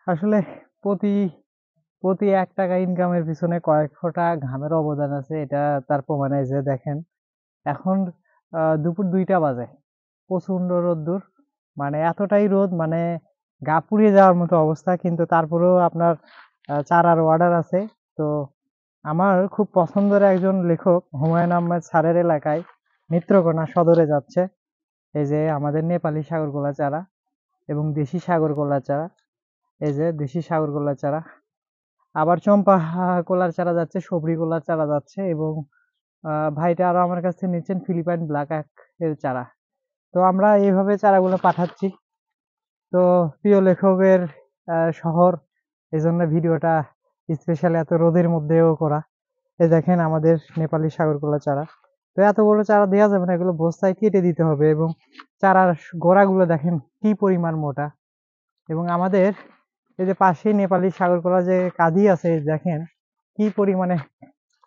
আসলে প্রতি প্রতি ৳১ ইনকামের পিছনে কয়েক ফোঁটা ঘামের অবদান আছে। এটা তার প্রমাণ এই যে দেখেন, এখন দুপুর ২টা বাজে। প্রচন্ড রোদ্দুর। মানে এতটাই রোদ, মানে গা পুড়িয়ে যাওয়ার মতো অবস্থা। কিন্তু তারপরেও আপনার চারার অর্ডার আছে। তো আমার খুব পছন্দের একজন লেখক হুমায়ূন আহমেদ স্যারের এলাকায় নেত্রকোনা সদরে যাচ্ছে। এই যে আমাদের নেপালি সাগরকলা চারা এবং দেশি সাগরকলা চারা। এই যে দেশি সাগরকলা চারা। আবার চম্পা কলার চারা যাচ্ছে, সবরি কলার চারা যাচ্ছে এবং ভাইটা আরো আমার কাছ থেকে নিচ্ছেন ফিলিপাইন ব্ল্যাক এর চারা। তো আমরা এইভাবে চারাগুলো পাঠাচ্ছি। তো প্রিয় লেখকের শহর, এজন্য ভিডিওটা স্পেশালি এত রোদের মধ্যেও করা। এই দেখেন আমাদের নেপালি সাগরকলা চারা। তো এত বড় চারা দেওয়া যাবে না, এগুলো বস্তায় কেটে দিতে হবে এবং চারার গোড়াগুলো দেখেন কি পরিমাণ মোটা। এবং আমাদের এই যে পাশেই নেপালি সাগরকলা যে কাঁদি আছে, এই দেখেন কি পরিমাণে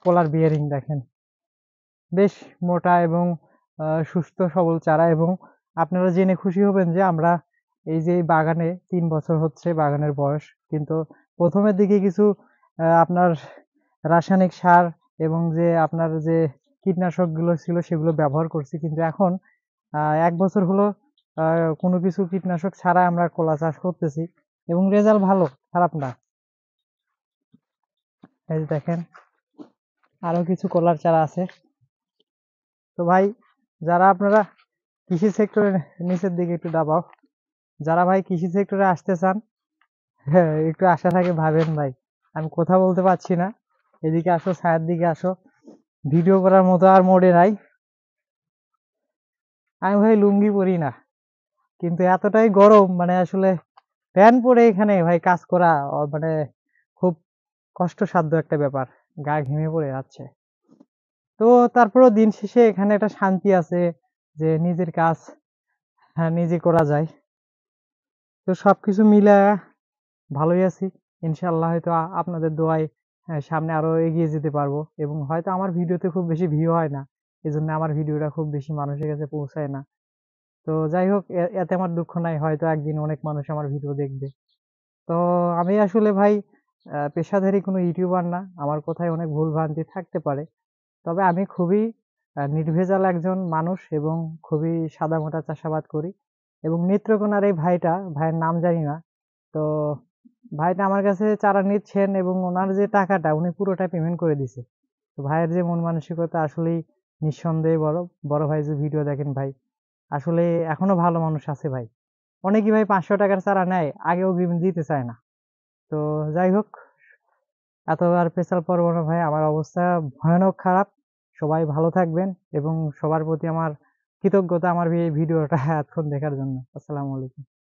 কলার বিয়ারিং দেখেন, বেশ মোটা এবং সুস্থ সবল চারা। এবং আপনারা জেনে খুশি হবেন যে আমরা এই যে এই বাগানে ৩ বছর হচ্ছে বাগানের বয়স, কিন্তু প্রথমের দিকে কিছু আপনার রাসায়নিক সার এবং যে আপনার যে কীটনাশক গুলো ছিল সেগুলো ব্যবহার করছি, কিন্তু এখন ১ বছর হলো কোনো কিছু কীটনাশক ছাড়া আমরা কলা চাষ করতেছি এবং রেজাল্ট ভালো, খারাপ না। এই যে দেখেন আরো কিছু কলার চারা আছে। তো ভাই, যারা আপনারা কৃষি সেক্টরে, নিচের দিকে একটু দাবাও, যারা ভাই কৃষি সেক্টরে আসতে চান, হ্যাঁ, একটু আশা থাকে ভাবেন ভাই। আমি কথা বলতে পারছি না, এদিকে আসো, ছায়ার দিকে আসো। ভিডিও করার মতো আর মোডে নাই। আমি ভাই লুঙ্গি পরি না, কিন্তু এতটাই গরম, মানে আসলে প্যান্ট পরে এখানে ভাই কাজ করা মানে খুব কষ্টসাধ্য একটা ব্যাপার। গা ঘেমে পড়ে যাচ্ছে। তো তারপরেও দিন শেষে এখানে একটা শান্তি আছে যে নিজের কাজ হ্যাঁ নিজে করা যায়। তো সবকিছু মিলায়া ভালোই আছি। ইনশাআল্লাহ হয়তো আপনাদের দোয়ায় সামনে আরো এগিয়ে যেতে পারবো এবং হয়তো আমার ভিডিওতে খুব বেশি ভিউ হয় না। এজন্য আমার ভিডিওটা খুব বেশি মানুষের কাছে পৌঁছায় না। তো যাই হোক, এতে আমার দুঃখ নাই। হয়তো একদিন অনেক মানুষ আমার ভিডিও দেখবে। তো আমি আসলে ভাই পেশাদারি কোনো ইউটিউবার না। আমার কথায় অনেক ভুলভ্রান্তি থাকতে পারে। তবে আমি খুবই নির্ভেজাল একজন মানুষ এবং খুবই সাদামাটা চাষাবাদ করি। এবং নেত্রকোনার এই ভাইটা, ভাইয়ের নাম জানি না। তো ভাইটা আমার কাছে চারা নিচ্ছেন এবং ওনার যে টাকাটা উনি পুরোটা পেমেন্ট করে দিছে। তো ভাইয়ের যে মন মানসিকতা আসলেই নিঃসন্দেহে বড়। বড় ভাই যে ভিডিও দেখেন ভাই, আসলে এখনো ভালো মানুষ আছে ভাই। অনেকেই ভাই ৫০০ টাকার চারা নেয়, আগেও দিতে চায় না। তো যাই হোক, এত আর পেছাল পড়বো না ভাই, আমার অবস্থা ভয়ানক খারাপ। সবাই ভালো থাকবেন এবং সবার প্রতি আমার কৃতজ্ঞতা আমার এই ভিডিওটা এতক্ষণ দেখার জন্য। আসসালামু আলাইকুম।